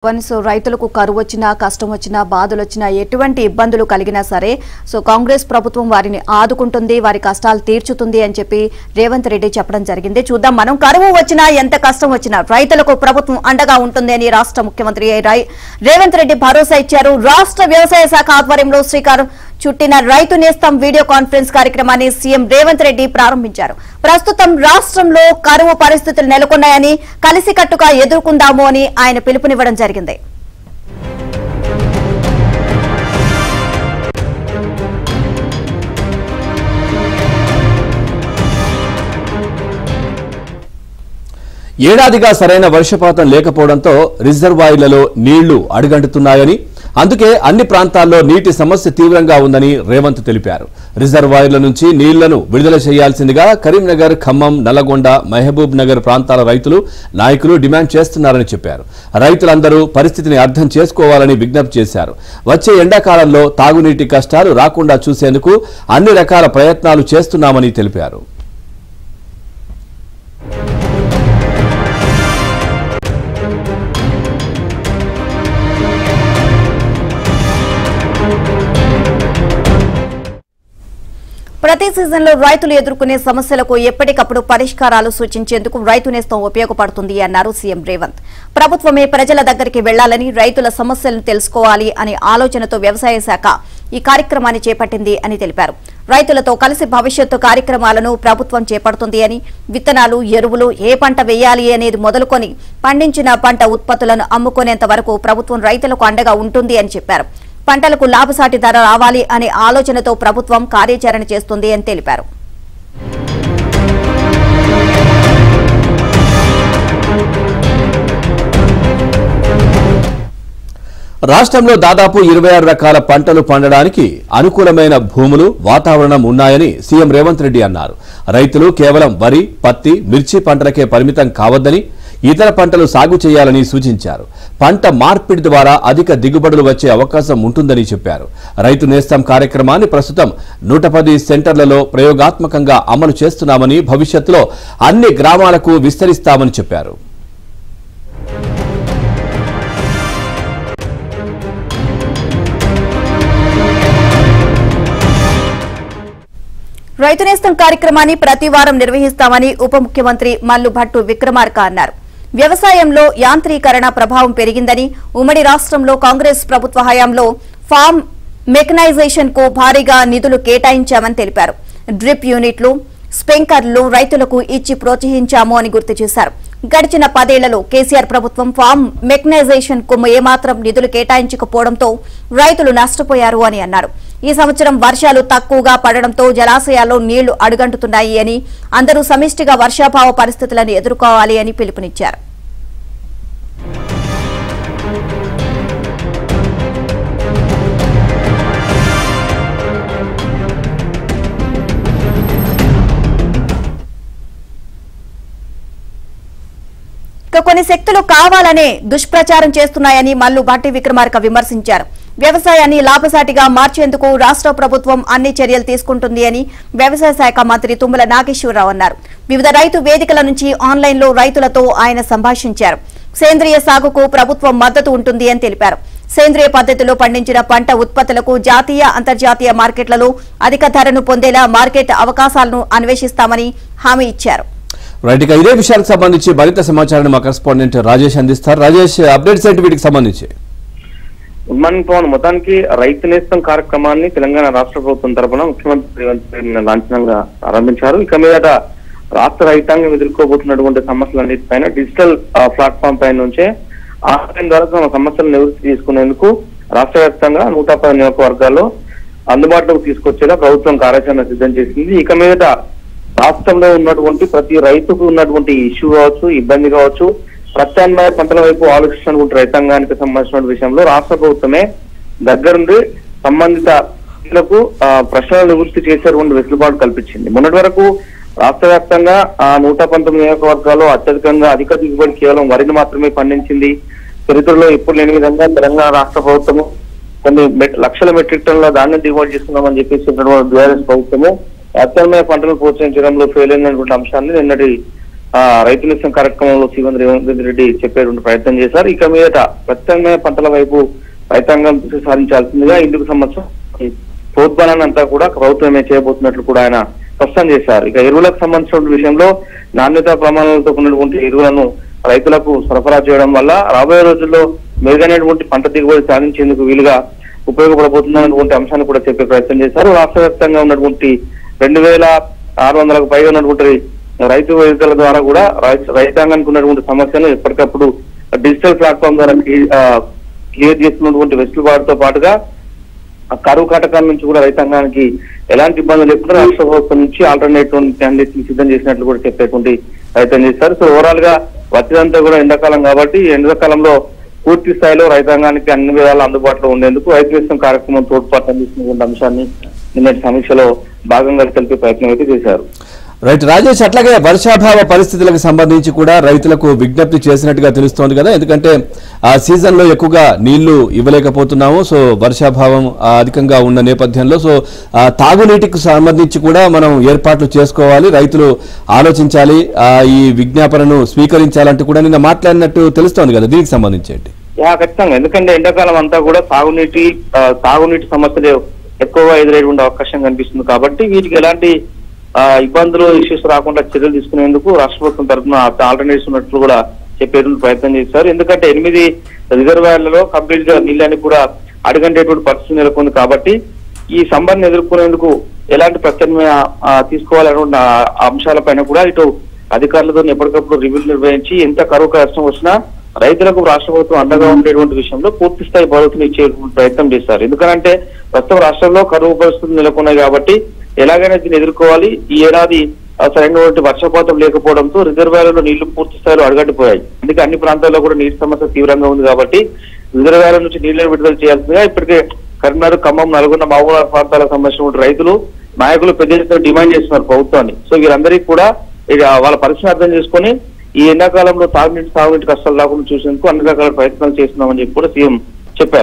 So రైతులకు కరువు వచ్చినా కష్టం వచ్చినా బాధలు వచ్చినా ఎటువంటి ఇబ్బందులు కలిగినా సరే సో కాంగ్రెస్ ప్రభుత్వం వారిని ఆదుకుంటుంది వారి కష్టాలు తీర్చుతుంది అని చెప్పి రేవంత్ రెడ్డి చెప్పడం జరిగింది. చూద్దాం మనం కరువు వచ్చినా ఎంత కష్టం వచ్చినా రైతులకు ప్రభుత్వం అండగా ఉంటుంది అని రాష్ట్ర ముఖ్యమంత్రి రేవంత్ రెడ్డి భరోసా ఇచ్చారు. రాష్ట్ర వ్యవసాయ శాఖ ఆధ్వర్యంలో శ్రీకారం చుట్టిన రైతు నేస్తం వీడియో కాన్ఫరెన్స్ కార్యక్రమాన్ని సీఎం రేవంత్ రెడ్డి ప్రారంభించారు. ప్రస్తుతం రాష్ట్రంలో కరువు పరిస్థితులు నెలకొన్నాయని కలిసికట్టుగా ఎదుర్కొందాము అని ఆయన పిలుపునివ్వడం జరిగింది. ఏడాదిగా సరైన వర్షపాతం లేకపోవడంతో రిజర్వాయర్లలో నీళ్లు అడుగంటుతున్నాయని, అందుకే అన్ని ప్రాంతాల్లో నీటి సమస్య తీవ్రంగా ఉందని రేవంత్ తెలిపారు. రిజర్వాయర్ల నుంచి నీళ్లను విడుదల చేయాల్సిందిగా కరీంనగర్, ఖమ్మం, నల్లగొండ, మహబూబ్ నగర్ ప్రాంతాల రైతులు, నాయకులు డిమాండ్ చేస్తున్నారని చెప్పారు. రైతులందరూ పరిస్థితిని అర్థం చేసుకోవాలని విజ్ఞప్తి చేశారు. వచ్చే ఎండాకాలంలో తాగునీటి కష్టాలు రాకుండా చూసేందుకు అన్ని రకాల ప్రయత్నాలు చేస్తున్నామని తెలిపారు. ప్రతి సీజన్లో రైతులు ఎదుర్కొనే సమస్యలకు ఎప్పటికప్పుడు పరిష్కారాలు సూచించేందుకు రైతు నేస్తం ఉపయోగపడుతుంది అన్నారు సీఎం రేవంత్. ప్రభుత్వమే ప్రజల దగ్గరికి వెళ్లాలని, రైతుల సమస్యలను తెలుసుకోవాలి అనే ఆలోచనతో వ్యవసాయ శాఖ ఈ కార్యక్రమాన్ని చేపట్టింది అని తెలిపారు. రైతులతో కలిసి భవిష్యత్తు కార్యక్రమాలను ప్రభుత్వం చేపడుతుంది అని, విత్తనాలు, ఎరువులు, ఏ పంట వేయాలి అనేది మొదలుకొని పండించిన పంట ఉత్పత్తులను అమ్ముకునేంత వరకు ప్రభుత్వం రైతులకు అండగా ఉంటుంది అని చెప్పారు. పంటలకు లాభసాటి ధర రావాలి అనే ఆలోచనతో ప్రభుత్వం కార్యాచరణ చేస్తుంది అని తెలిపారు. రాష్ట్రంలో దాదాపు 26 రకాల పంటలు పండడానికి అనుకూలమైన భూములు, వాతావరణం ఉన్నాయని సీఎం రేవంత్ రెడ్డి అన్నారు. రైతులు కేవలం వరి, పత్తి, మిర్చి పంటలకే పరిమితం కావద్దని, ఇతర పంటలు సాగు చేయాలని సూచించారు. పంట మార్పిడి ద్వారా అధిక దిగుబడులు వచ్చే అవకాశం ఉంటుందని చెప్పారు. రైతు నేస్తం కార్యక్రమాన్ని ప్రస్తుతం 110 సెంటర్లలో ప్రయోగాత్మకంగా అమలు చేస్తున్నామని, భవిష్యత్తులో అన్ని గ్రామాలకు విస్తరిస్తామని చెప్పారు. రైతు నేస్తం కార్యక్రమాన్ని ప్రతి వారం నిర్వహిస్తామని ఉప ముఖ్యమంత్రి మల్లు భట్టు విక్రమార్క అన్నారు. వ్యవసాయంలో యాంత్రీకరణ ప్రభావం పెరిగిందని, ఉమ్మడి రాష్ట్రంలో కాంగ్రెస్ ప్రభుత్వ హయాంలో ఫార్మ్ మెకనైజేషన్ కు భారీగా నిధులు కేటాయించామని తెలిపారు. డ్రిప్ యూనిట్లు, స్ప్రింక్లర్లు రైతులకు ఇచ్చి ప్రోత్సహించాము అని గుర్తు చేశారు. గడిచిన 10 ఏళ్లలో కేసీఆర్ ప్రభుత్వం ఫార్మ్ మెకనైజేషన్ కు ఏమాత్రం నిధులు కేటాయించకపోవడంతో రైతులు నష్టపోయారు అని అన్నారు. ఈ సంవత్సరం వర్షాలు తక్కువగా పడడంతో జలాశయాల్లో నీళ్లు అడుగంటుతున్నాయి అని, అందరూ సమిష్టిగా వర్షాభావ పరిస్థితులను ఎదుర్కోవాలి అని పిలుపునిచ్చారు. కొన్ని శక్తులు కావాలనే దుష్ప్రచారం చేస్తున్నాయని మల్లు భట్టి విక్రమార్క విమర్శించారు. వ్యవసాయాన్ని లాభసాటిగా మార్చేందుకు రాష్ట్ర ప్రభుత్వం అన్ని చర్యలు తీసుకుంటుంది అని వ్యవసాయ శాఖ మంత్రి తుమ్మల నాగేశ్వరరావు అన్నారు. వివిధ రైతు వేదికల నుంచి ఆన్లైన్లో రైతులతో ఆయన సంభాషించారు. సేంద్రియ సాగుకు ప్రభుత్వం మద్దతు ఉంటుంది అని తెలిపారు. సేంద్రియ పద్ధతిలో పండించిన పంట ఉత్పత్తులకు జాతీయ, అంతర్జాతీయ మార్కెట్లలో అధిక ధరను పొందేలా మార్కెట్ అవకాశాలను అన్వేషిస్తామని హామీ ఇచ్చారు. రైట్, ఇక ఇదే విషయానికి సంబంధించి మరింత సమాచారాన్ని మా కరెస్పాండెంట్ రాజేష్ అందిస్తారు. రాజేష్, అప్డేట్స్ ఏంటి వీటికి సంబంధించి? మొత్తానికి రైతు నేస్తం కార్యక్రమాన్ని తెలంగాణ రాష్ట్ర ప్రభుత్వం తరఫున ముఖ్యమంత్రి రేవంత్ రెడ్డి లాంఛనంగా ప్రారంభించారు. ఇక మీదట రాష్ట్ర రైతాంగం ఎదుర్కోబోతున్నటువంటి సమస్యలన్నిటిపైన డిజిటల్ ప్లాట్ఫామ్ పైన నుంచే ఆన్లైన్ ద్వారా తమ సమస్యలను నివృత్తి చేసుకునేందుకు రాష్ట్ర వ్యాప్తంగా 110 నియోజకవర్గాల్లో అందుబాటులోకి తీసుకొచ్చేలా ప్రభుత్వం కార్యాచరణ సిద్ధం చేసింది. ఇక మీదట రాష్ట్రంలో ఉన్నటువంటి ప్రతి రైతుకు ఉన్నటువంటి ఇష్యూ కావచ్చు, ఇబ్బంది కావచ్చు, ప్రత్యామ్నాయ పంటల వైపు ఆలోచిస్తున్నటువంటి రైతాంగానికి సంబంధించిన విషయంలో రాష్ట్ర ప్రభుత్వమే దగ్గరుండి సంబంధితులకు ప్రశ్నలు నివృత్తి చేసేటువంటి వెసులుబాటు కల్పించింది. మొన్నటి వరకు రాష్ట్ర వ్యాప్తంగా 119 నియోజకవర్గాల్లో అత్యధికంగా అధిక దిగుబడి కేవలం వరిని మాత్రమే పండించింది. చరిత్రలో ఎప్పుడు లేని విధంగా తెలంగాణ రాష్ట్ర ప్రభుత్వము కొన్ని లక్షల మెట్రిక్ టన్నుల ధాన్యం దిగుబడి చేస్తున్నామని చెప్పేసి బీఆర్ఎస్ ప్రభుత్వము ప్రత్యామ్నాయ పంటలు ప్రోత్సహించడంలో ఫెయిల్ అయినటువంటి అంశాన్ని నిన్నటి రైతు నిరసన కార్యక్రమంలో సీఎం రేవంత్ రెడ్డి చెప్పేటువంటి ప్రయత్నం చేశారు. ఇక మీదట ప్రత్యామ్నాయ పంటల వైపు రైతాంగం దృష్టి సారించాల్సిందిగా ఇందుకు సంబంధించిన ప్రోత్సాహాన్ని అంతా కూడా ప్రభుత్వమే చేయబోతున్నట్లు కూడా ఆయన స్పష్టం చేశారు. ఇక ఎరువులకు సంబంధించిన విషయంలో నాణ్యతా ప్రమాణాలతో ఉన్నటువంటి ఎరువులను రైతులకు సరఫరా చేయడం వల్ల రాబోయే రోజుల్లో మెరుగైనటువంటి పంట దిగుబడి సాధించేందుకు వీలుగా ఉపయోగపడబోతున్నటువంటి అంశాన్ని కూడా చెప్పే ప్రయత్నం చేశారు. రాష్ట్ర వ్యాప్తంగా ఉన్నటువంటి 2600కు పైగా ఉన్నటువంటి రైతు వేదికల ద్వారా కూడా రైతాంగానికి ఉన్నటువంటి సమస్యను ఎప్పటికప్పుడు డిజిటల్ ప్లాట్ఫామ్ ద్వారా క్లియర్ చేస్తున్నటువంటి వెసులుబాటుతో పాటుగా కరువు కాటకాల నుంచి కూడా రైతాంగానికి ఎలాంటి ఇబ్బందులు లేకుండా రాష్ట్ర ప్రభుత్వం నుంచి ఆల్టర్నేటివ్ క్యాండిడేట్స్ ని సిద్ధం చేసినట్లు కూడా చెప్పేటువంటి ప్రయత్నం చేస్తారు. సో ఓవరాల్ గా వచ్చేదంతా కూడా ఎండాకాలం కాబట్టి ఎండాకాలంలో పూర్తి స్థాయిలో రైతాంగానికి అన్ని విధాలు అందుబాటులో ఉండేందుకు రైతు నిరసన కార్యక్రమం తోడ్పాటు అందిస్తున్న అంశాన్ని నిన్నటి సమీక్షలో భాగంగా తెలిపే ప్రయత్నం అయితే చేశారు. రైట్ రాజేష్, అట్లాగే వర్షాభావ పరిస్థితులకు సంబంధించి కూడా రైతులకు విజ్ఞప్తి చేసినట్టుగా తెలుస్తోంది కదా, ఎందుకంటే ఆ సీజన్ లో ఎక్కువగా నీళ్లు ఇవ్వలేకపోతున్నాము. సో వర్షాభావం అధికంగా ఉన్న నేపథ్యంలో సో తాగునీటికి సంబంధించి కూడా మనం ఏర్పాట్లు చేసుకోవాలి, రైతులు ఆలోచించాలి, ఈ విజ్ఞాపనను స్వీకరించాలంటూ కూడా నిన్న మాట్లాడినట్టు తెలుస్తోంది కదా, దీనికి సంబంధించి ఏంటి? ఖచ్చితంగా, ఎందుకంటే ఎండాకాలం అంతా కూడా తాగునీటి సమస్యలు ఎక్కువగా ఎదురయ్యేటువంటి అవకాశం కనిపిస్తుంది కాబట్టి వీటికి ఎలాంటి ఇబ్బందులు ఇష్యూస్ రాకుండా చర్యలు తీసుకునేందుకు రాష్ట్ర ప్రభుత్వం తరఫున ఆల్టర్నేటివ్స్ ఉన్నట్లు కూడా చెప్పేటువంటి ప్రయత్నం చేశారు. ఎందుకంటే 8 రిజర్వాయర్లలో కంప్లీట్ గా నీళ్ళని కూడా అడుగంటేటువంటి పరిస్థితి నెలకొంది కాబట్టి ఈ సంబంధం ఎదుర్కొనేందుకు ఎలాంటి ప్రత్యామ్నాయ తీసుకోవాలనే అంశాలపైన కూడా ఇటు అధికారులతో ఎప్పటికప్పుడు రివ్యూలు నిర్వహించి ఎంత కరువు కష్టం వచ్చినా రైతులకు రాష్ట్ర ప్రభుత్వం అండగా ఉండేటువంటి విషయంలో పూర్తి స్థాయి భద్రతను ఇచ్చేటువంటి ప్రయత్నం చేస్తారు. ఎందుకంటే ప్రస్తుతం రాష్ట్రంలో కరువు పరిస్థితులు నెలకొన్నాయి కాబట్టి ఎలాగైనా దీన్ని ఎదుర్కోవాలి. ఈ ఏడాది సరైనటువంటి వర్షపాతం లేకపోవడంతో రిజర్వాయర్లలో నీళ్లు పూర్తి స్థాయిలో అడగట్టిపోయాయి. అందుకే అన్ని ప్రాంతాల్లో కూడా నీటి సమస్య తీవ్రంగా ఉంది కాబట్టి రిజర్వాయర్ల నుంచి నీళ్లను విడుదల చేయాల్సిందిగా ఇప్పటికే కరీంనగర్, ఖమ్మం, నల్గొండ, మహబూబాబాద్ ప్రాంతాలకు సంబంధించిన రైతులు, నాయకులు పెద్ద ఎత్తున డిమాండ్ చేస్తున్నారు ప్రభుత్వాన్ని. సో వీరందరికీ కూడా వాళ్ళ పరిస్థితిని అర్థం చేసుకుని ఈ ఎండాకాలంలో తాగునీటి కష్టాలు రాకుండా చూసేందుకు అన్ని రకాల ప్రయత్నాలు చేస్తున్నామని చెప్పి కూడా సీఎం చెప్పారు.